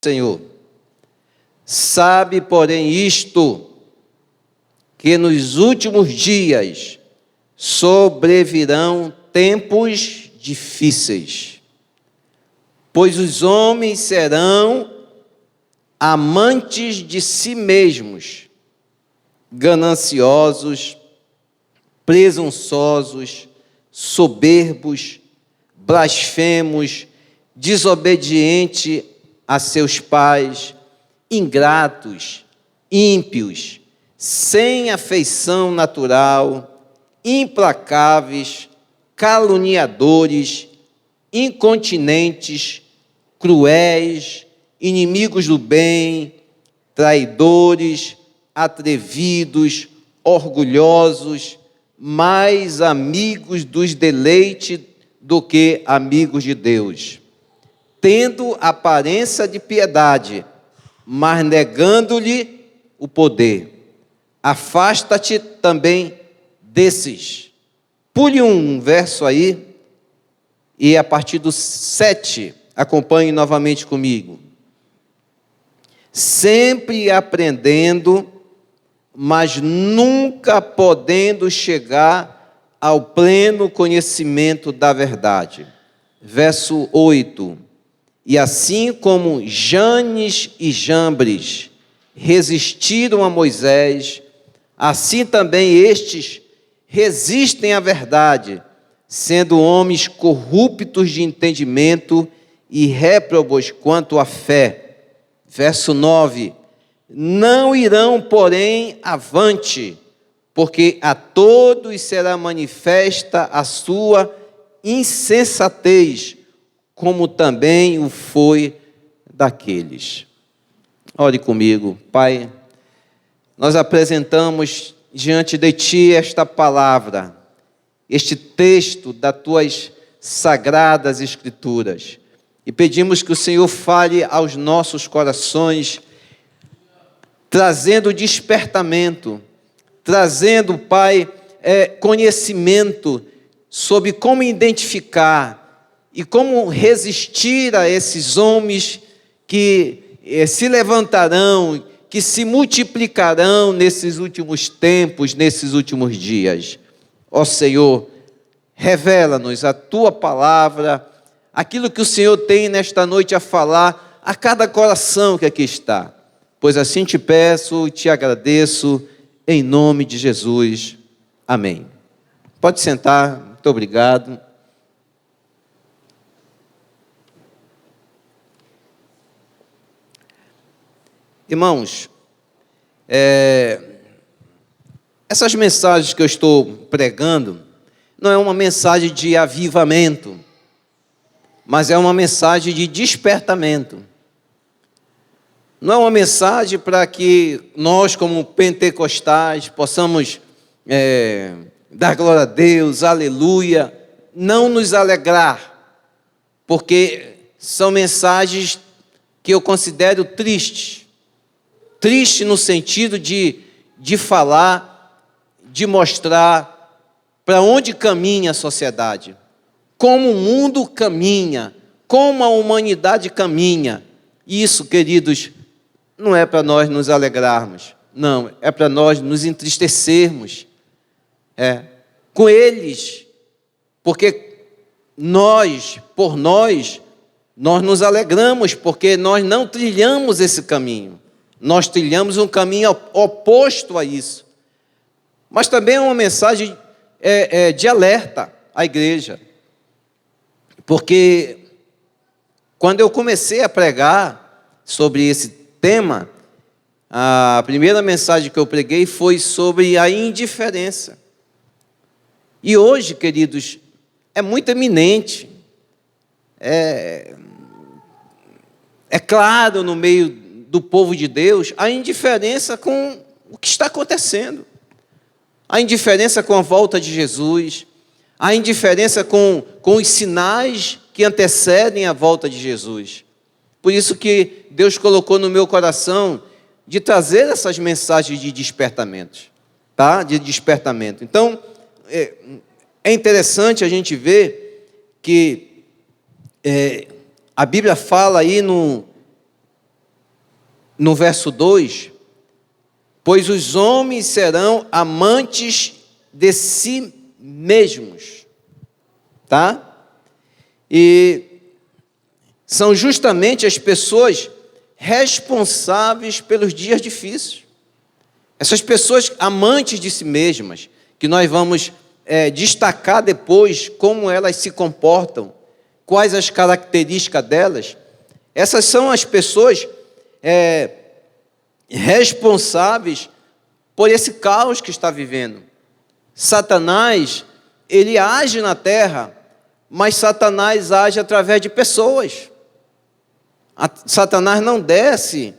Senhor. Sabe, porém, isto, que nos últimos dias sobrevirão tempos difíceis, pois os homens serão amantes de si mesmos, gananciosos, presunçosos, soberbos, blasfemos, desobedientes a seus pais, ingratos, ímpios, sem afeição natural, implacáveis, caluniadores, incontinentes, cruéis, inimigos do bem, traidores, atrevidos, orgulhosos, mais amigos dos deleites do que amigos de Deus, tendo aparência de piedade, mas negando-lhe o poder. Afasta-te também desses. Pule um verso aí, e a partir do 7, acompanhe novamente comigo. Sempre aprendendo, mas nunca podendo chegar ao pleno conhecimento da verdade. Verso 8. E assim como Janes e Jambres resistiram a Moisés, assim também estes resistem à verdade, sendo homens corruptos de entendimento e réprobos quanto à fé. Verso 9. Não irão, porém, avante, porque a todos será manifesta a sua insensatez, como também o foi daqueles. Ore comigo. Pai, nós apresentamos diante de Ti esta palavra, este texto das Tuas sagradas Escrituras, e pedimos que o Senhor fale aos nossos corações, trazendo despertamento, trazendo, Pai, conhecimento sobre como identificar e como resistir a esses homens que se levantarão, que se multiplicarão nesses últimos tempos, nesses últimos dias. Ó Senhor, revela-nos a Tua palavra, aquilo que o Senhor tem nesta noite a falar a cada coração que aqui está. Pois assim te peço e te agradeço, em nome de Jesus. Amém. Pode sentar, muito obrigado. Irmãos, essas mensagens que eu estou pregando, não é uma mensagem de avivamento, mas é uma mensagem de despertamento. Não é uma mensagem para que nós, como pentecostais, possamos dar glória a Deus, aleluia, não nos alegrar, porque são mensagens que eu considero tristes. Triste no sentido de falar, de mostrar para onde caminha a sociedade, como o mundo caminha, como a humanidade caminha. Isso, queridos, não é para nós nos alegrarmos, não, é para nós nos entristecermos com eles, porque por nós nos alegramos, porque nós não trilhamos esse caminho, nós trilhamos um caminho oposto a isso. Mas também é uma mensagem de alerta à igreja, porque quando eu comecei a pregar sobre esse tema, a primeira mensagem que eu preguei foi sobre a indiferença. E hoje, queridos, é muito eminente, é claro no meio do povo de Deus a indiferença com o que está acontecendo, a indiferença com a volta de Jesus, a indiferença com os sinais que antecedem a volta de Jesus. Por isso que Deus colocou no meu coração de trazer essas mensagens de despertamento, tá? De despertamento. Então, é interessante a gente ver que a Bíblia fala aí no verso 2, pois os homens serão amantes de si mesmos, tá? E são justamente as pessoas responsáveis pelos dias difíceis. Essas pessoas amantes de si mesmas, que nós vamos destacar depois como elas se comportam, quais as características delas. Essas são as pessoas responsáveis por esse caos que está vivendo. Satanás, ele age na terra, mas Satanás age através de pessoas. Satanás não desce,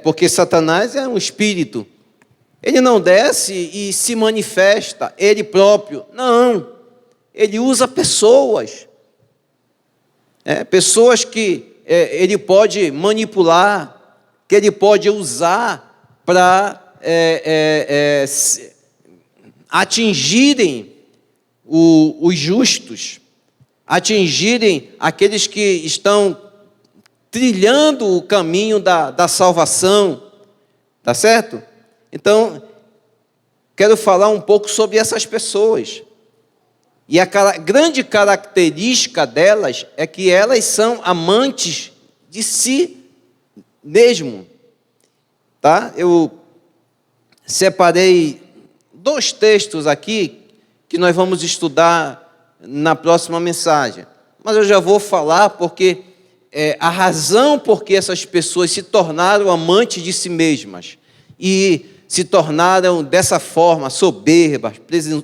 porque Satanás é um espírito. Ele não desce e se manifesta, ele próprio. Não, ele usa pessoas. Pessoas que ele pode manipular, que ele pode usar para atingirem os justos, atingirem aqueles que estão trilhando o caminho da salvação, tá certo? Então, quero falar um pouco sobre essas pessoas. E a grande característica delas é que elas são amantes de si mesmo. Tá? Eu separei 2 textos aqui que nós vamos estudar na próxima mensagem. Mas eu já vou falar porque a razão por que essas pessoas se tornaram amantes de si mesmas e se tornaram dessa forma soberbas,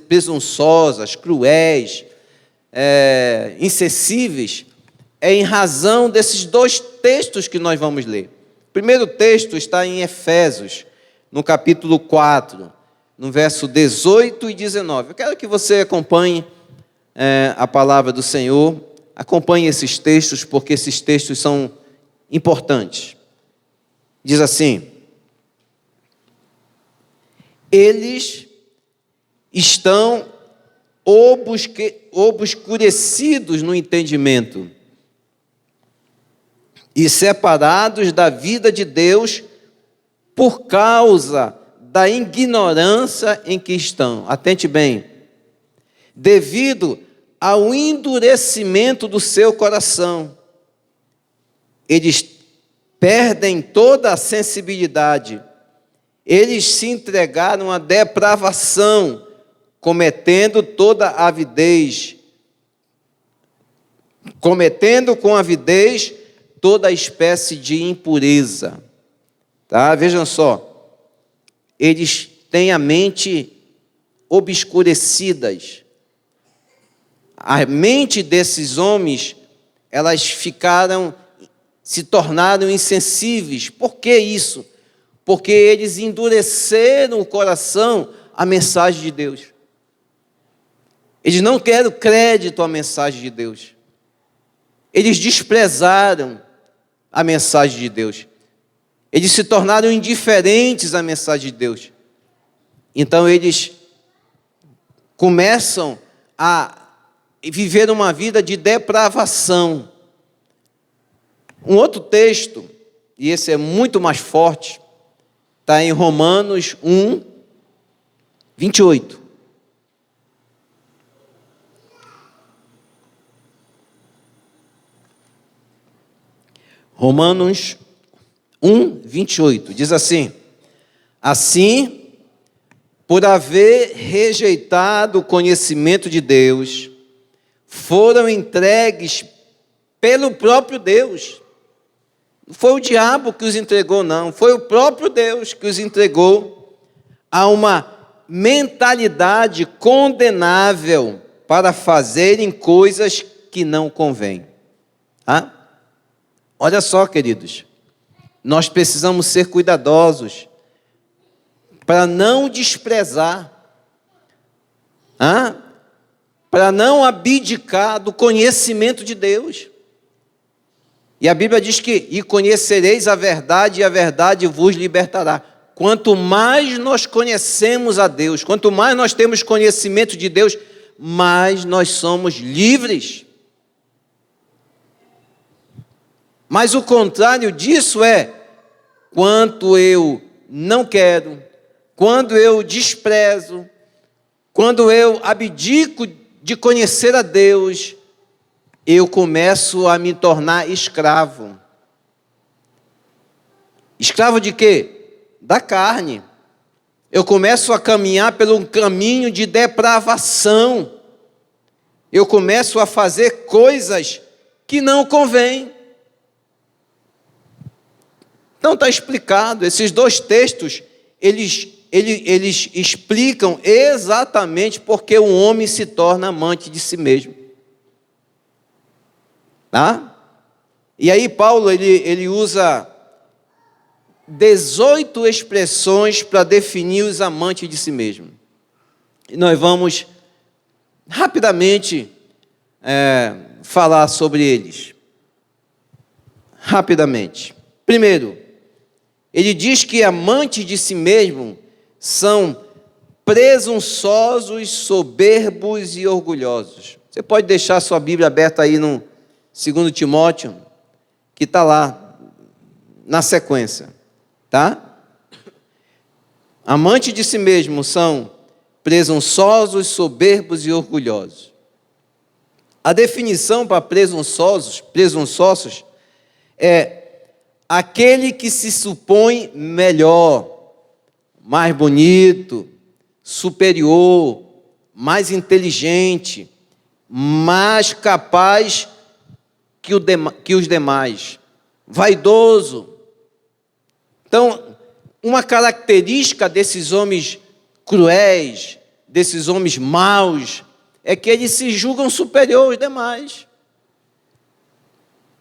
presunçosas, cruéis, insensíveis, é em razão desses 2 textos que nós vamos ler. O primeiro texto está em Efésios, no capítulo 4, no verso 18 e 19. Eu quero que você acompanhe a palavra do Senhor, acompanhe esses textos, porque esses textos são importantes. Diz assim: eles estão obscurecidos no entendimento e separados da vida de Deus por causa da ignorância em que estão. Atente bem. Devido ao endurecimento do seu coração, eles perdem toda a sensibilidade. Eles se entregaram à depravação, cometendo com avidez toda espécie de impureza. Tá? Vejam só, eles têm a mente obscurecidas. A mente desses homens, se tornaram insensíveis. Por que isso? Porque eles endureceram o coração à mensagem de Deus. Eles não querem crédito à mensagem de Deus. Eles desprezaram a mensagem de Deus. Eles se tornaram indiferentes à mensagem de Deus. Então eles começam a viver uma vida de depravação. Um outro texto, e esse é muito mais forte, está em Romanos 1, 28. Romanos 1, 28. Diz assim: assim, por haver rejeitado o conhecimento de Deus, foram entregues pelo próprio Deus. Não foi o diabo que os entregou, não. Foi o próprio Deus que os entregou a uma mentalidade condenável para fazerem coisas que não convêm. Tá? Olha só, queridos. Nós precisamos ser cuidadosos para não desprezar, para não abdicar do conhecimento de Deus. E a Bíblia diz que: e conhecereis a verdade, e a verdade vos libertará. Quanto mais nós conhecemos a Deus, quanto mais nós temos conhecimento de Deus, mais nós somos livres. Mas o contrário disso é quanto eu não quero, quando eu desprezo, quando eu abdico de conhecer a Deus, eu começo a me tornar escravo. Escravo de quê? Da carne. Eu começo a caminhar pelo caminho de depravação. Eu começo a fazer coisas que não convêm. Então está explicado, esses dois textos, eles explicam exatamente porque o homem se torna amante de si mesmo. Tá? E aí Paulo, ele usa 18 expressões para definir os amantes de si mesmo. E nós vamos rapidamente falar sobre eles. Rapidamente. Primeiro, ele diz que amantes de si mesmo são presunçosos, soberbos e orgulhosos. Você pode deixar sua Bíblia aberta aí no 2 Timóteo, que está lá, na sequência, tá? Amantes de si mesmo são presunçosos, soberbos e orgulhosos. A definição para presunçosos é aquele que se supõe melhor, mais bonito, superior, mais inteligente, mais capaz que os demais, vaidoso. Então, uma característica desses homens cruéis, desses homens maus, é que eles se julgam superior aos demais.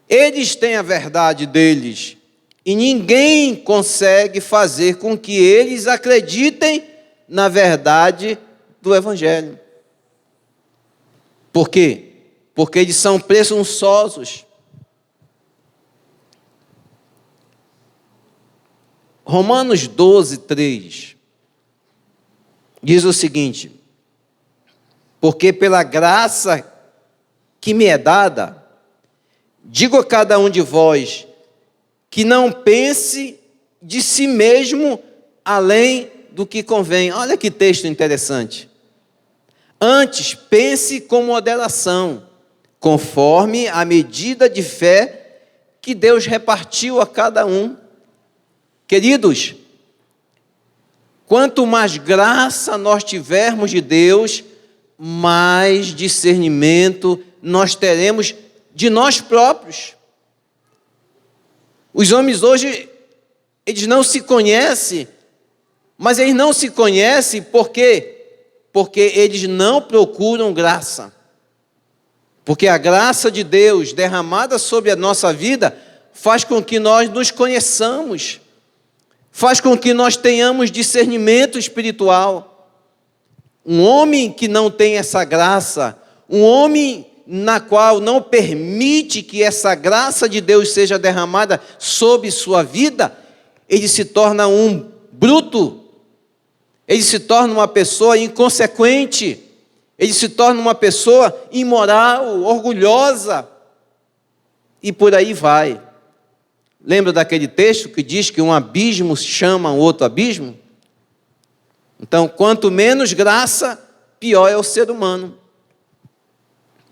Eles têm a verdade deles e ninguém consegue fazer com que eles acreditem na verdade do Evangelho. Por quê? Porque eles são presunçosos. Romanos 12, 3 diz o seguinte: porque pela graça que me é dada, digo a cada um de vós, que não pense de si mesmo além do que convém. Olha que texto interessante. Antes, pense com moderação, conforme a medida de fé que Deus repartiu a cada um. Queridos, quanto mais graça nós tivermos de Deus, mais discernimento nós teremos de nós próprios. Os homens hoje, eles não se conhecem, mas eles não se conhecem porque eles não procuram graça. Porque a graça de Deus derramada sobre a nossa vida faz com que nós nos conheçamos, faz com que nós tenhamos discernimento espiritual. Um homem que não tem essa graça, um homem na qual não permite que essa graça de Deus seja derramada sobre sua vida, ele se torna um bruto, ele se torna uma pessoa inconsequente, ele se torna uma pessoa imoral, orgulhosa, e por aí vai. Lembra daquele texto que diz que um abismo chama um outro abismo? Então, quanto menos graça, pior é o ser humano.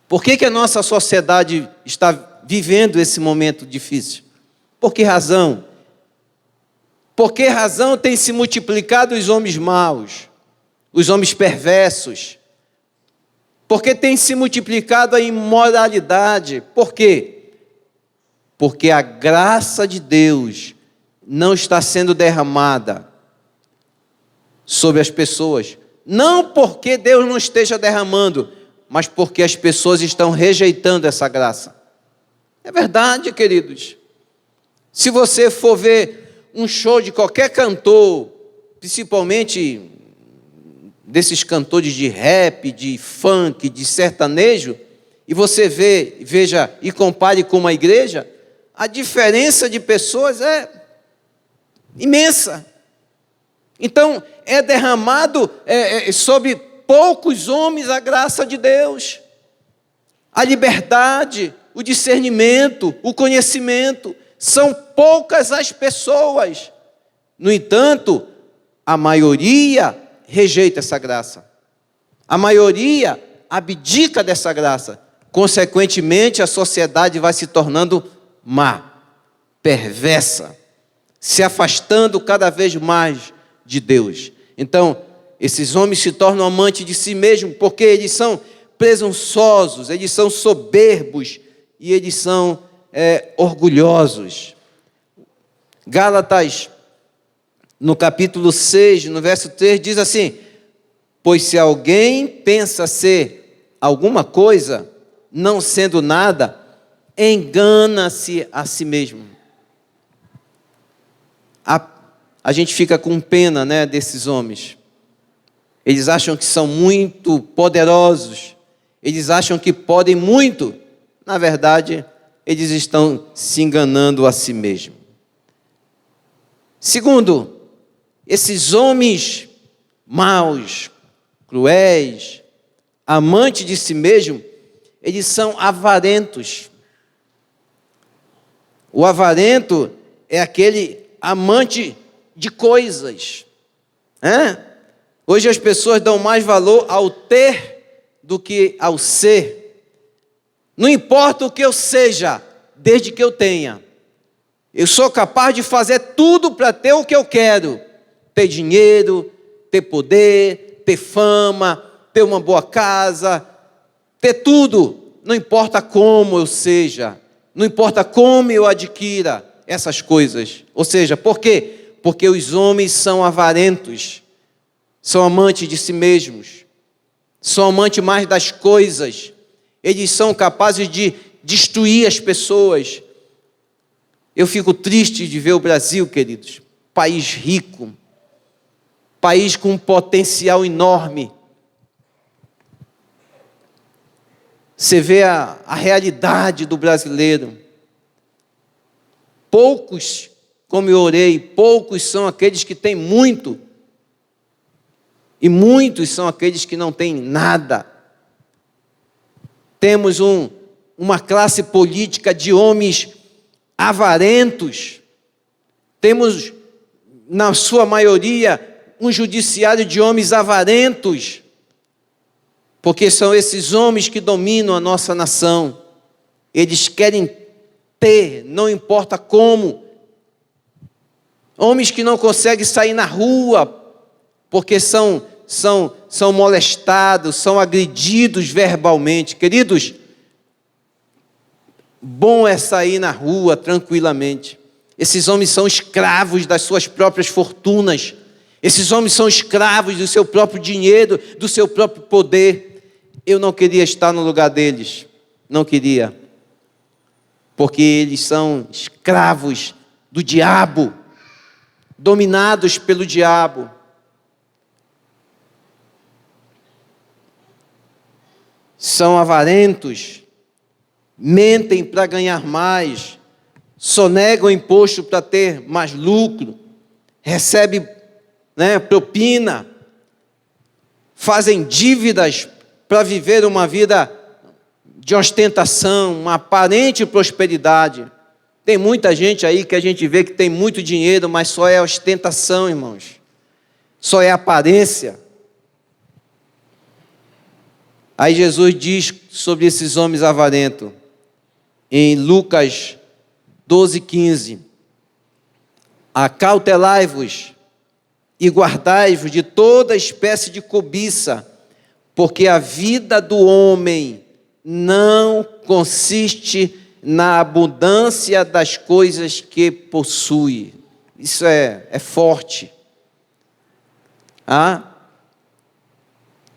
Por que a nossa sociedade está vivendo esse momento difícil? Por que razão? Por que razão tem se multiplicado os homens maus, os homens perversos? Por que tem se multiplicado a imoralidade? Por quê? Porque a graça de Deus não está sendo derramada sobre as pessoas. Não porque Deus não esteja derramando, mas porque as pessoas estão rejeitando essa graça. É verdade, queridos. Se você for ver um show de qualquer cantor, principalmente desses cantores de rap, de funk, de sertanejo, e você veja e compare com uma igreja, a diferença de pessoas é imensa. Então, é derramado sobre poucos homens a graça de Deus, a liberdade, o discernimento, o conhecimento. São poucas as pessoas. No entanto, a maioria rejeita essa graça. A maioria abdica dessa graça. Consequentemente, a sociedade vai se tornando má, perversa, se afastando cada vez mais de Deus. Então, esses homens se tornam amantes de si mesmos, porque eles são presunçosos, eles são soberbos e eles são orgulhosos. Gálatas, no capítulo 6, no verso 3, diz assim: pois se alguém pensa ser alguma coisa, não sendo nada, engana-se a si mesmo. A gente fica com pena, desses homens. Eles acham que são muito poderosos, eles acham que podem muito. Na verdade, eles estão se enganando a si mesmos. Segundo, esses homens maus, cruéis, amantes de si mesmo, eles são avarentos. O avarento é aquele amante de coisas. Hoje as pessoas dão mais valor ao ter do que ao ser. Não importa o que eu seja, desde que eu tenha. Eu sou capaz de fazer tudo para ter o que eu quero. Ter dinheiro, ter poder, ter fama, ter uma boa casa, ter tudo. Não importa como eu seja, não importa como eu adquira essas coisas. Ou seja, por quê? Porque os homens são avarentos, são amantes de si mesmos, são amantes mais das coisas. Eles são capazes de destruir as pessoas. Eu fico triste de ver o Brasil, queridos, país rico, país com um potencial enorme. Você vê a realidade do brasileiro. Poucos, como eu orei, poucos são aqueles que têm muito, e muitos são aqueles que não têm nada. Temos uma classe política de homens avarentos. Temos, na sua maioria, um judiciário de homens avarentos, porque são esses homens que dominam a nossa nação. Eles querem ter, não importa como. Homens que não conseguem sair na rua, porque são molestados, são agredidos verbalmente. Queridos, bom é sair na rua tranquilamente. Esses homens são escravos das suas próprias fortunas. Esses homens são escravos do seu próprio dinheiro, do seu próprio poder. Eu não queria estar no lugar deles. Não queria. Porque eles são escravos do diabo, dominados pelo diabo. São avarentos, mentem para ganhar mais, sonegam imposto para ter mais lucro, recebem propina, fazem dívidas para viver uma vida de ostentação, uma aparente prosperidade. Tem muita gente aí que a gente vê que tem muito dinheiro, mas só é ostentação, irmãos. Só é aparência. Aí Jesus diz sobre esses homens avarentos, em Lucas 12:15: acautelai-vos e guardai-vos de toda espécie de cobiça, porque a vida do homem não consiste na abundância das coisas que possui. Isso é forte.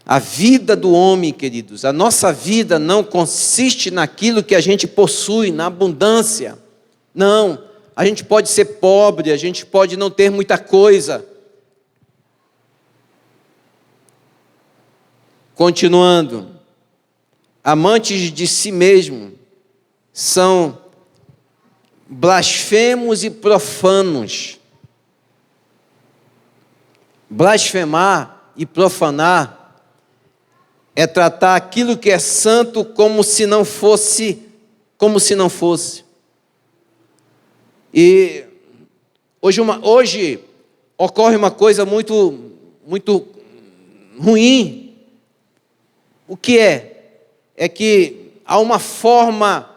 A vida do homem, queridos, a nossa vida não consiste naquilo que a gente possui, na abundância. Não, a gente pode ser pobre, a gente pode não ter muita coisa. Continuando, amantes de si mesmo são blasfemos e profanos. Blasfemar e profanar é tratar aquilo que é santo como se não fosse. E hoje ocorre uma coisa muito, muito ruim. O que é? É que há uma forma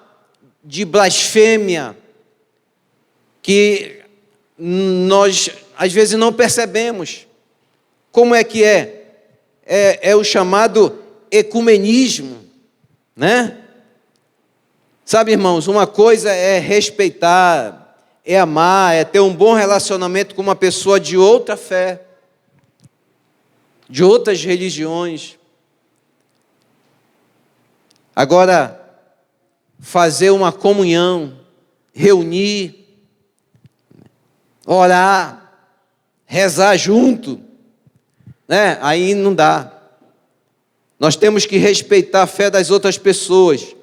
de blasfêmia que nós às vezes não percebemos. Como é que é? É o chamado ecumenismo, né? Sabe, irmãos, uma coisa é respeitar, é amar, é ter um bom relacionamento com uma pessoa de outra fé, de outras religiões. Agora, fazer uma comunhão, reunir, orar, rezar junto, né? Aí não dá. Nós temos que respeitar a fé das outras pessoas,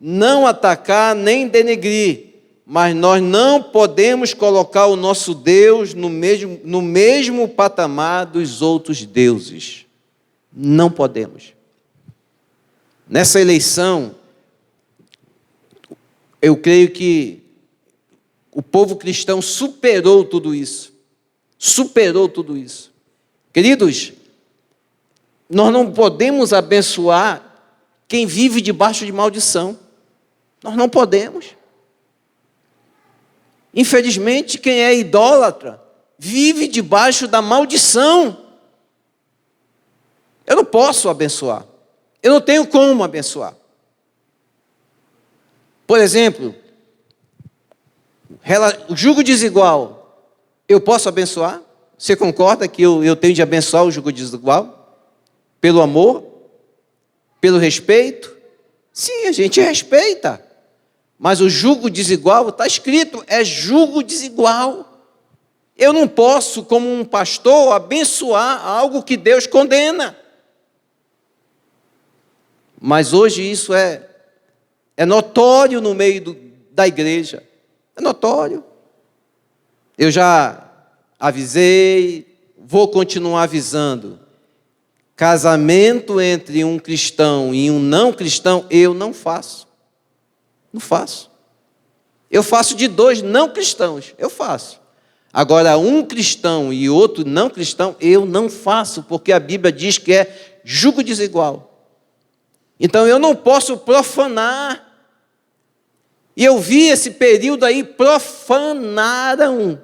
não atacar nem denegrir, mas nós não podemos colocar o nosso Deus no mesmo patamar dos outros deuses. Não podemos. Nessa eleição, eu creio que o povo cristão superou tudo isso. Superou tudo isso. Queridos, nós não podemos abençoar quem vive debaixo de maldição. Nós não podemos. Infelizmente, quem é idólatra vive debaixo da maldição. Eu não posso abençoar. Eu não tenho como abençoar. Por exemplo, o jugo desigual, eu posso abençoar? Você concorda que eu tenho de abençoar o jugo desigual? Pelo amor? Pelo respeito? Sim, a gente respeita. Mas o jugo desigual, está escrito, é jugo desigual. Eu não posso, como um pastor, abençoar algo que Deus condena. Mas hoje isso é notório no meio da igreja. É notório. Eu já avisei, vou continuar avisando. Casamento entre um cristão e um não cristão, eu não faço. Não faço. Eu faço de dois não cristãos, eu faço. Agora, um cristão e outro não cristão, eu não faço, porque a Bíblia diz que é jugo desigual. Então, eu não posso profanar. E eu vi esse período aí, profanaram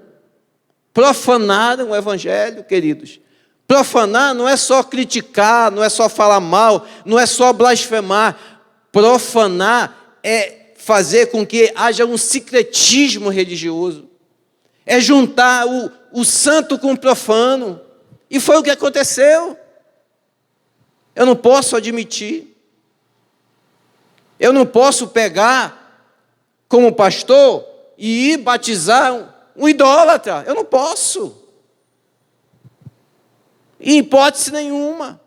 o Evangelho, queridos. Profanar não é só criticar, não é só falar mal, não é só blasfemar. Profanar é fazer com que haja um sincretismo religioso. É juntar o santo com o profano. E foi o que aconteceu. Eu não posso admitir. Eu não posso pegar como pastor e ir batizar um idólatra. Eu não posso. Em hipótese nenhuma.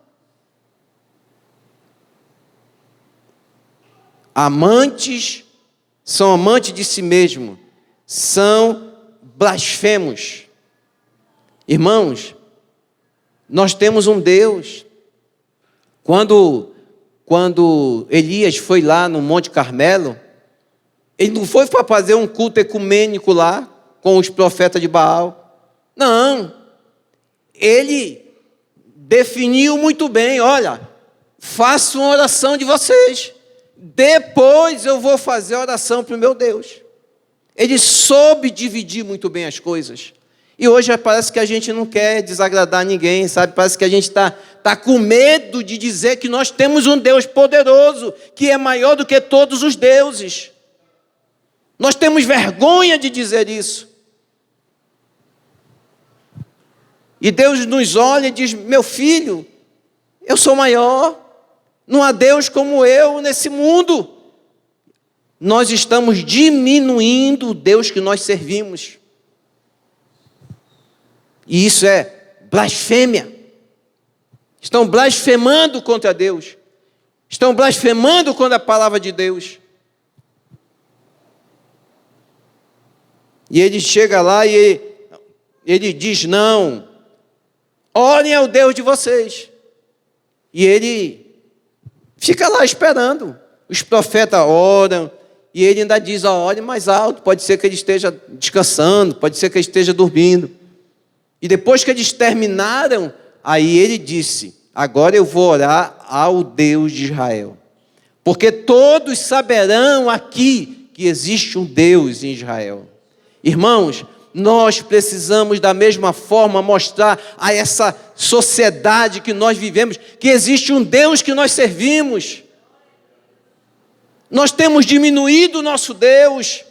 São amantes de si mesmo, são blasfemos. Irmãos, nós temos um Deus. Quando Elias foi lá no Monte Carmelo, ele não foi para fazer um culto ecumênico lá, com os profetas de Baal. Não. Ele definiu muito bem, olha, faço uma oração de vocês. Depois eu vou fazer a oração para o meu Deus. Ele soube dividir muito bem as coisas. E hoje parece que a gente não quer desagradar ninguém, sabe? Parece que a gente está com medo de dizer que nós temos um Deus poderoso, que é maior do que todos os deuses. Nós temos vergonha de dizer isso. E Deus nos olha e diz, meu filho, eu sou maior. Não há Deus como eu nesse mundo. Nós estamos diminuindo o Deus que nós servimos. E isso é blasfêmia. Estão blasfemando contra Deus. Estão blasfemando contra a palavra de Deus. E ele chega lá e ele diz, não, orem ao Deus de vocês. E ele fica lá esperando. Os profetas oram, E ele ainda diz: ó, olhe mais alto, pode ser que ele esteja descansando, pode ser que ele esteja dormindo. E depois que eles terminaram, aí ele disse: agora eu vou orar ao Deus de Israel, porque todos saberão aqui que existe um Deus em Israel. Irmãos, nós precisamos da mesma forma mostrar a essa sociedade que nós vivemos que existe um Deus que nós servimos. Nós temos diminuído o nosso Deus,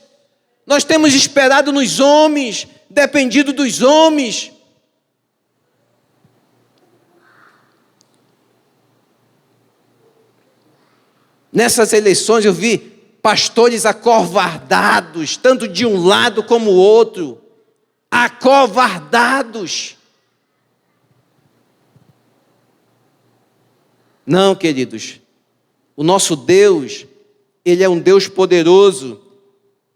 nós temos esperado nos homens, dependido dos homens. Nessas eleições eu vi pastores acovardados, tanto de um lado como o outro, acovardados. Não, queridos, o nosso Deus, Ele é um Deus poderoso.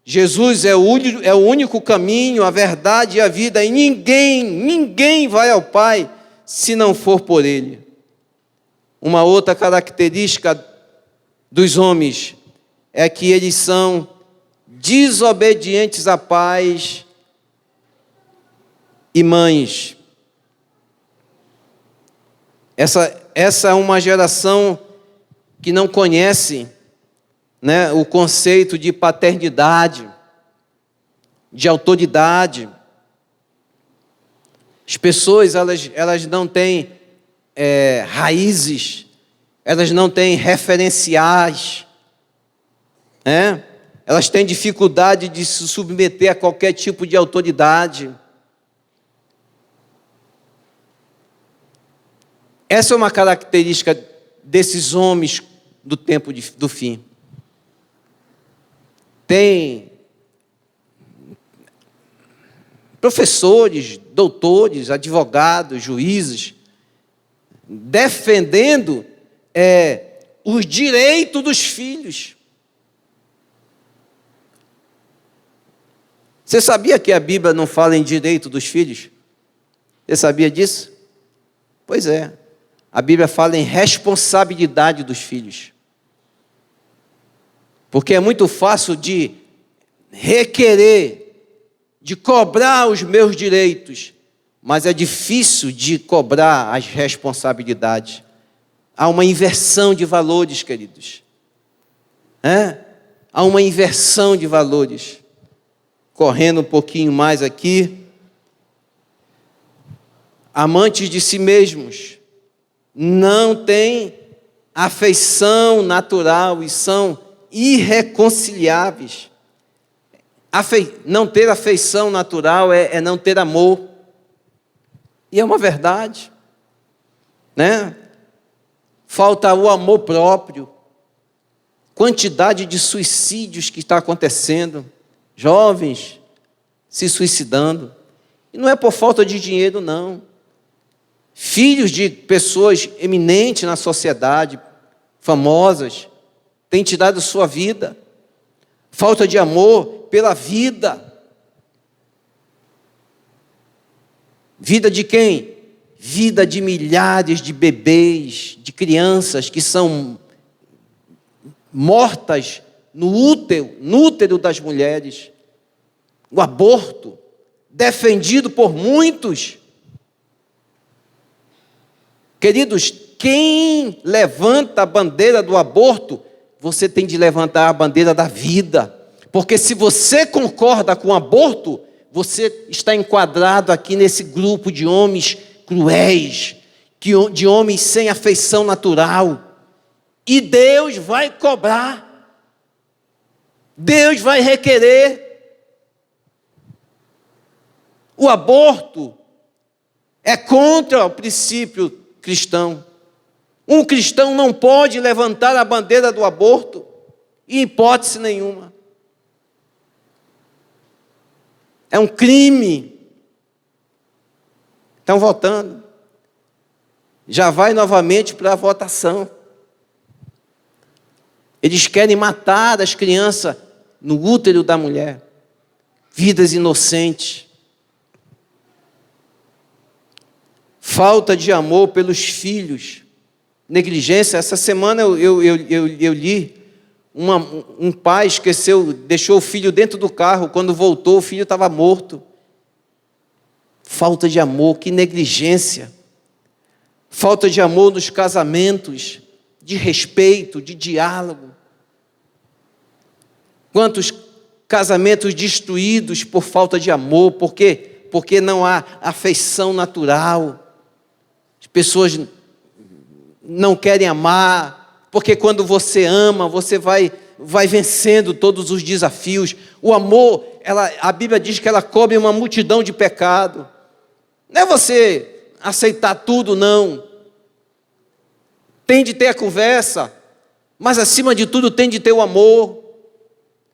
Jesus é o único caminho, a verdade e a vida, e ninguém vai ao Pai se não for por Ele. Uma outra característica dos homens é que eles são desobedientes a pais e mães. Essa é uma geração que não conhece, né, o conceito de paternidade, de autoridade. As pessoas, elas não têm raízes, elas não têm referenciais, né? Elas têm dificuldade de se submeter a qualquer tipo de autoridade. Essa é uma característica desses homens do tempo do fim. Tem professores, doutores, advogados, juízes, defendendo os direitos dos filhos. Você sabia que a Bíblia não fala em direito dos filhos? Você sabia disso? Pois é. A Bíblia fala em responsabilidade dos filhos. Porque é muito fácil de requerer, de cobrar os meus direitos, mas é difícil de cobrar as responsabilidades. Há uma inversão de valores, queridos. Há uma inversão de valores. Correndo um pouquinho mais aqui. Amantes de si mesmos, não têm afeição natural e são irreconciliáveis. Não ter afeição natural é não ter amor. E é uma verdade, né? Falta o amor próprio. Quantidade de suicídios que está acontecendo. Jovens se suicidando. E não é por falta de dinheiro, não. Filhos de pessoas eminentes na sociedade, famosas, têm tirado sua vida. Falta de amor pela vida. Vida de quem? Vida de milhares de bebês, de crianças que são mortas no útero das mulheres. O aborto, defendido por muitos. Queridos, quem levanta a bandeira do aborto, você tem de levantar a bandeira da vida. Porque se você concorda com o aborto, você está enquadrado aqui nesse grupo de homens cruéis, de homens sem afeição natural. E Deus vai cobrar. Deus vai requerer. O aborto é contra o princípio cristão. Um cristão não pode levantar a bandeira do aborto, em hipótese nenhuma. É um crime. Estão votando. Já vai novamente para a votação. Eles querem matar as crianças no útero da mulher. Vidas inocentes. Falta de amor pelos filhos. Negligência. Essa semana eu li um pai esqueceu, deixou o filho dentro do carro, quando voltou o filho estava morto. Falta de amor, que negligência. Falta de amor nos casamentos, de respeito, de diálogo. Quantos casamentos destruídos por falta de amor, porque não há afeição natural. As pessoas não querem amar, porque quando você ama, você vai vencendo todos os desafios. O amor, a Bíblia diz que ela cobre uma multidão de pecado. Não é você aceitar tudo, não. Tem de ter a conversa, mas acima de tudo tem de ter o amor.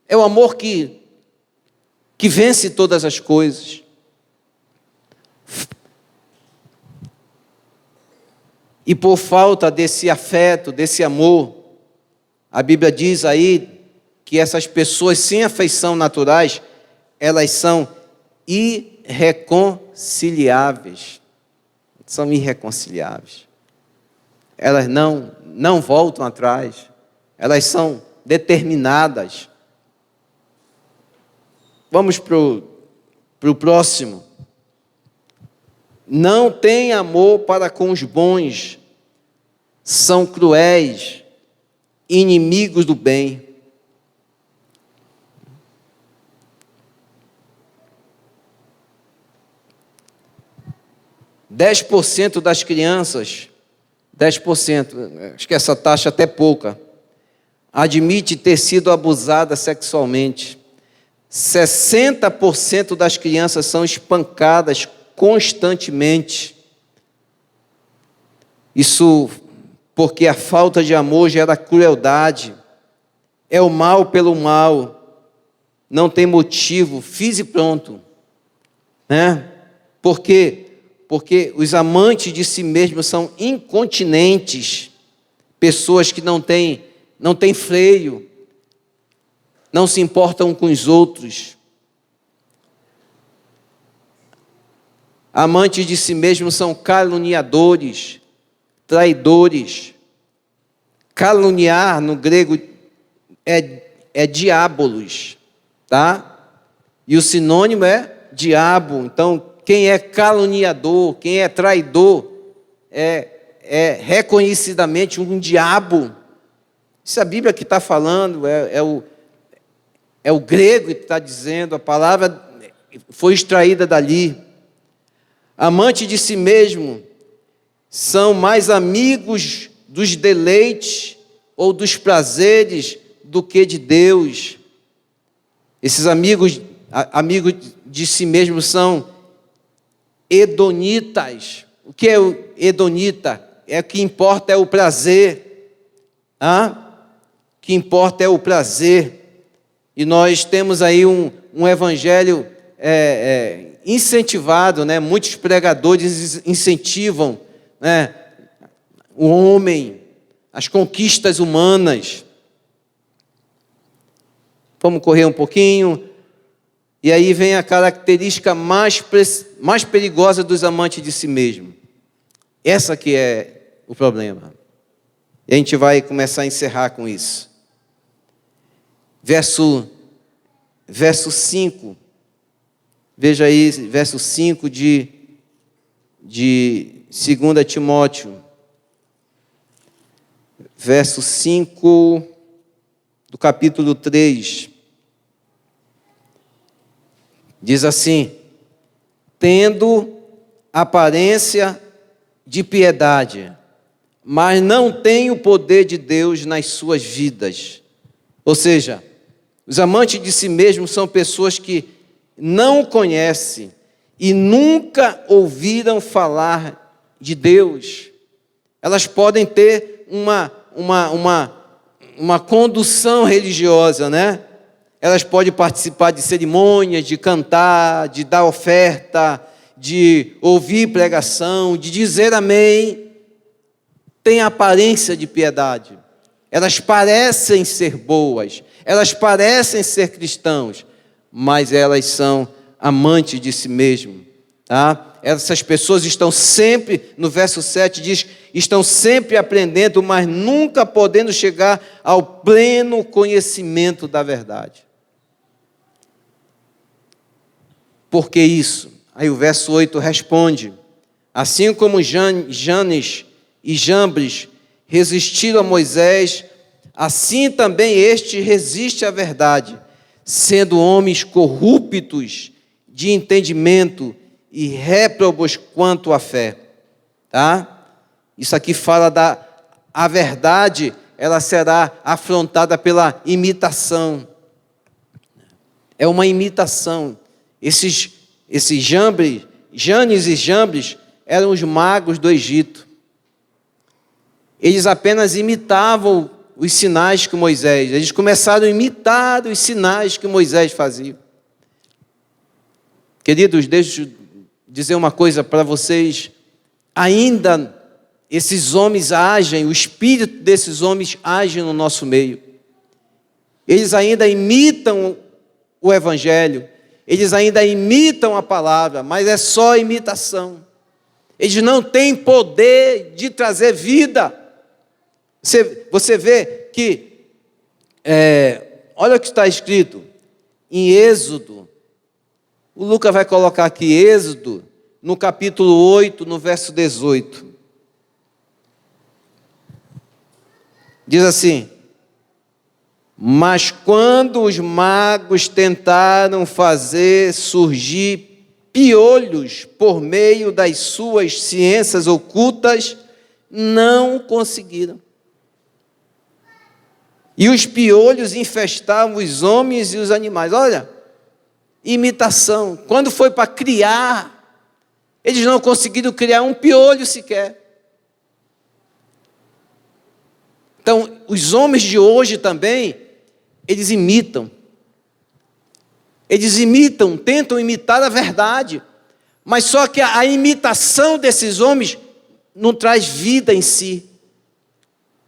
É o amor que vence todas as coisas. E por falta desse afeto, desse amor, a Bíblia diz aí que essas pessoas sem afeição naturais, elas são irreconciliáveis. São irreconciliáveis. Elas não voltam atrás. Elas são determinadas. Vamos para o próximo. Não tem amor para com os bons, são cruéis, inimigos do bem. Dez por cento das crianças, 10%, acho que essa taxa até pouca, admite ter sido abusada sexualmente. 60% das crianças são espancadas constantemente. Isso porque a falta de amor gera crueldade. É o mal pelo mal. Não tem motivo, fiz e pronto. Né? Por quê? Porque os amantes de si mesmos são incontinentes. Pessoas que não têm freio. Não se importam com os outros. Amantes de si mesmos são caluniadores, traidores. Caluniar no grego é diabolos, tá? E o sinônimo é diabo. Então, quem é caluniador, quem é traidor, é reconhecidamente um diabo. Isso é a Bíblia que está falando, é o grego que está dizendo, a palavra foi extraída dali. Amante de si mesmo são mais amigos dos deleites ou dos prazeres do que de Deus. Esses amigos de si mesmo são hedonitas. O que é o hedonita? O que importa é o prazer. O que importa é o prazer. E nós temos aí um evangelho incentivado, né? Muitos pregadores incentivam, né, o homem, as conquistas humanas. Vamos correr um pouquinho. E aí vem a característica mais perigosa dos amantes de si mesmo. Essa que é o problema. E a gente vai começar a encerrar com isso. Verso 5. Veja aí, verso 5 de 2 Timóteo. Verso 5 do capítulo 3. Diz assim: tendo aparência de piedade, mas não tem o poder de Deus nas suas vidas. Ou seja, os amantes de si mesmos são pessoas que não conhecem e nunca ouviram falar de Deus. Elas podem ter uma condução religiosa, né? Elas podem participar de cerimônias, de cantar, de dar oferta, de ouvir pregação, de dizer amém. Tem aparência de piedade. Elas parecem ser boas, elas parecem ser cristãos, mas elas são amantes de si mesmo. Tá? Essas pessoas estão sempre, no verso 7 diz, estão sempre aprendendo, mas nunca podendo chegar ao pleno conhecimento da verdade. Por que isso? Aí o verso 8 responde: assim como Janes e Jambres resistiram a Moisés, assim também este resiste à verdade, sendo homens corruptos de entendimento e réprobos quanto à fé. Tá? Isso aqui fala a verdade, ela será afrontada pela imitação. É uma imitação. Esses Janes e Jambres eram os magos do Egito. Eles apenas imitavam os sinais que Moisés, eles começaram a imitar os sinais que Moisés fazia. Queridos, deixa eu dizer uma coisa para vocês. Ainda esses homens agem, o espírito desses homens age no nosso meio. Eles ainda imitam o Evangelho, eles ainda imitam a palavra, mas é só imitação. Eles não têm poder de trazer vida. Você vê que, olha o que está escrito em Êxodo. O Lucas vai colocar aqui Êxodo, no capítulo 8, no verso 18. Diz assim: mas quando os magos tentaram fazer surgir piolhos por meio das suas ciências ocultas, não conseguiram. E os piolhos infestavam os homens e os animais. Olha, imitação. Quando foi para criar, eles não conseguiram criar um piolho sequer. Então, os homens de hoje também, eles imitam. Eles imitam, tentam imitar a verdade. Mas só que a imitação desses homens não traz vida em si.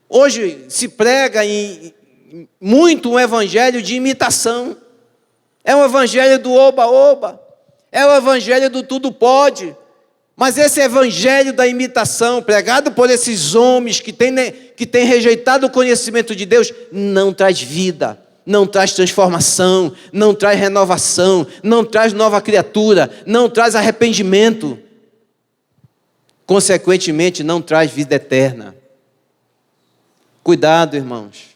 Hoje se prega muito um evangelho de imitação. É um evangelho do oba-oba. É o evangelho do tudo pode. Mas esse evangelho da imitação, pregado por esses homens que têm rejeitado o conhecimento de Deus, não traz vida, não traz transformação, não traz renovação, não traz nova criatura, não traz arrependimento. Consequentemente, não traz vida eterna. Cuidado, irmãos.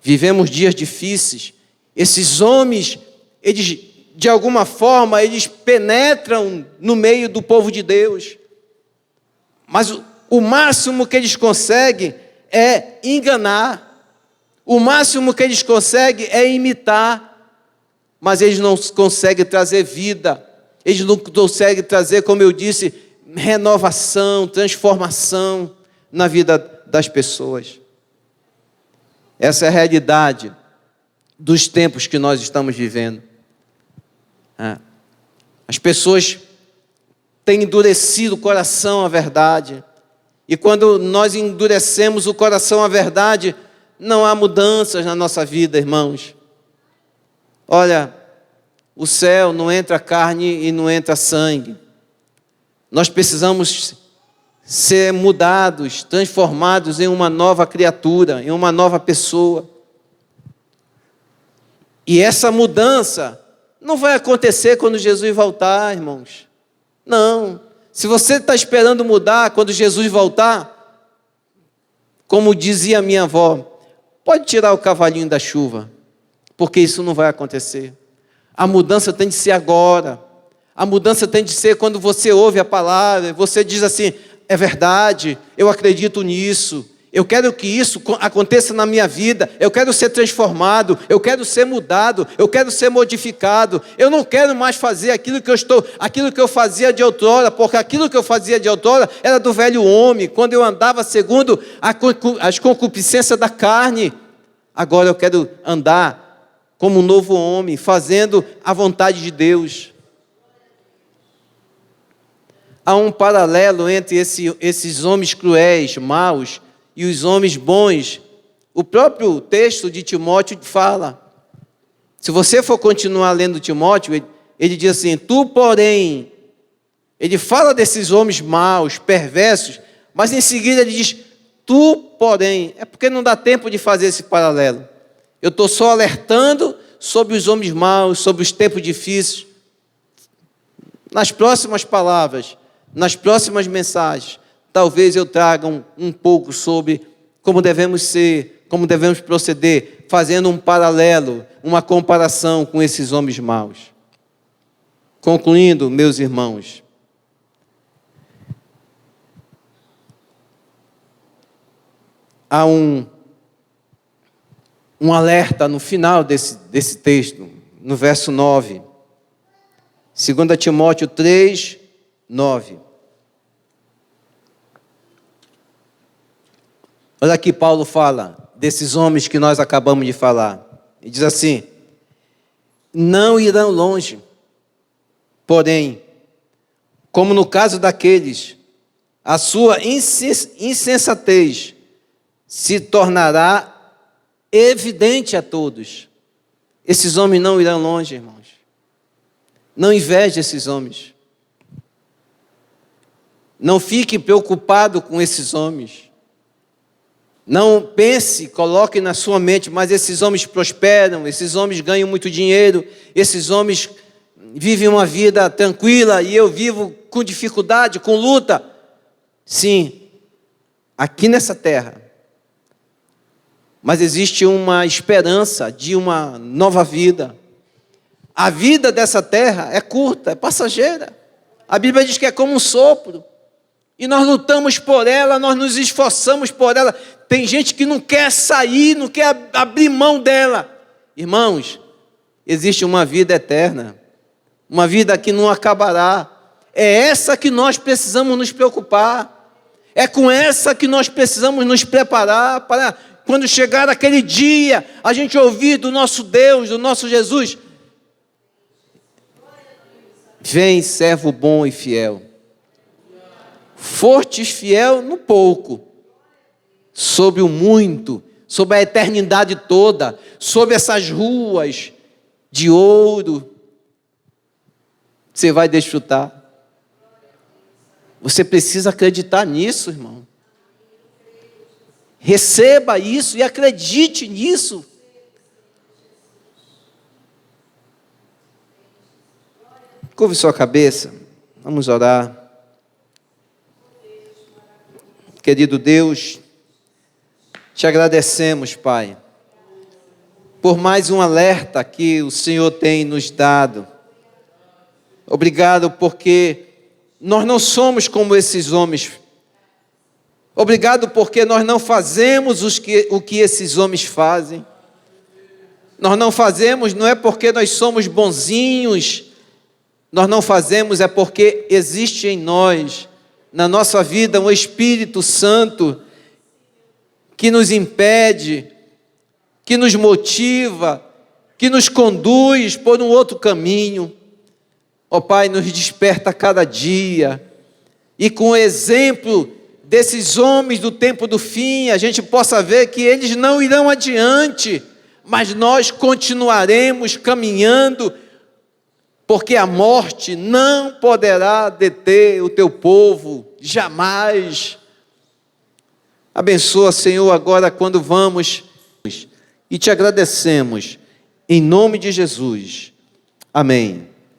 Vivemos dias difíceis. Esses homens, eles, de alguma forma, eles penetram no meio do povo de Deus. Mas o máximo que eles conseguem é enganar. O máximo que eles conseguem é imitar. Mas eles não conseguem trazer vida. Eles não conseguem trazer, como eu disse, renovação, transformação na vida das pessoas. Essa é a realidade dos tempos que nós estamos vivendo. As pessoas têm endurecido o coração à verdade. E quando nós endurecemos o coração à verdade, não há mudanças na nossa vida, irmãos. Olha, o céu não entra carne e não entra sangue. Nós precisamos ser mudados, transformados em uma nova criatura, em uma nova pessoa. E essa mudança não vai acontecer quando Jesus voltar, irmãos. Não. Se você está esperando mudar quando Jesus voltar, como dizia a minha avó, pode tirar o cavalinho da chuva, porque isso não vai acontecer. A mudança tem de ser agora. A mudança tem de ser quando você ouve a palavra, você diz assim: é verdade, eu acredito nisso, eu quero que isso aconteça na minha vida, eu quero ser transformado, eu quero ser mudado, eu quero ser modificado, eu não quero mais fazer aquilo que eu fazia de outrora, porque aquilo que eu fazia de outrora era do velho homem, quando eu andava segundo as concupiscências da carne. Agora eu quero andar como um novo homem, fazendo a vontade de Deus. Há um paralelo entre esses homens cruéis, maus, e os homens bons. O próprio texto de Timóteo fala. Se você for continuar lendo Timóteo, ele diz assim: tu, porém, ele fala desses homens maus, perversos, mas em seguida ele diz: tu, porém. É porque não dá tempo de fazer esse paralelo. Eu estou só alertando sobre os homens maus, sobre os tempos difíceis. Nas próximas palavras, nas próximas mensagens, talvez eu traga um pouco sobre como devemos ser, como devemos proceder, fazendo um paralelo, uma comparação com esses homens maus. Concluindo, meus irmãos, há um alerta no final desse texto, no verso 9. 2 Timóteo 3, 9. Olha aqui, Paulo fala desses homens que nós acabamos de falar. E diz assim: não irão longe, porém, como no caso daqueles, a sua insensatez se tornará evidente a todos. Esses homens não irão longe, irmãos. Não inveje esses homens. Não fique preocupado com esses homens. Não pense, coloque na sua mente: mas esses homens prosperam, esses homens ganham muito dinheiro, esses homens vivem uma vida tranquila e eu vivo com dificuldade, com luta. Sim, aqui nessa terra. Mas existe uma esperança de uma nova vida. A vida dessa terra é curta, é passageira. A Bíblia diz que é como um sopro. E nós lutamos por ela, nós nos esforçamos por ela. Tem gente que não quer sair, não quer abrir mão dela. Irmãos, existe uma vida eterna. Uma vida que não acabará. É essa que nós precisamos nos preocupar. É com essa que nós precisamos nos preparar para quando chegar aquele dia, a gente ouvir do nosso Deus, do nosso Jesus: vem, servo bom e fiel. Fortes fiel no pouco, sobre o muito, sobre a eternidade toda, sobre essas ruas de ouro, você vai desfrutar. Você precisa acreditar nisso, irmão. Receba isso e acredite nisso. Curve sua cabeça, vamos orar. Querido Deus, te agradecemos, Pai, por mais um alerta que o Senhor tem nos dado. Obrigado porque nós não somos como esses homens. Obrigado porque nós não fazemos o que esses homens fazem. Nós não fazemos, não é porque nós somos bonzinhos. Nós não fazemos, é porque existe em nós, na nossa vida, um Espírito Santo que nos impede, que nos motiva, que nos conduz por um outro caminho. Ó Pai, nos desperta a cada dia, e com o exemplo desses homens do tempo do fim, a gente possa ver que eles não irão adiante, mas nós continuaremos caminhando, porque a morte não poderá deter o teu povo, jamais. Abençoa, Senhor, agora quando vamos, e te agradecemos, em nome de Jesus. Amém.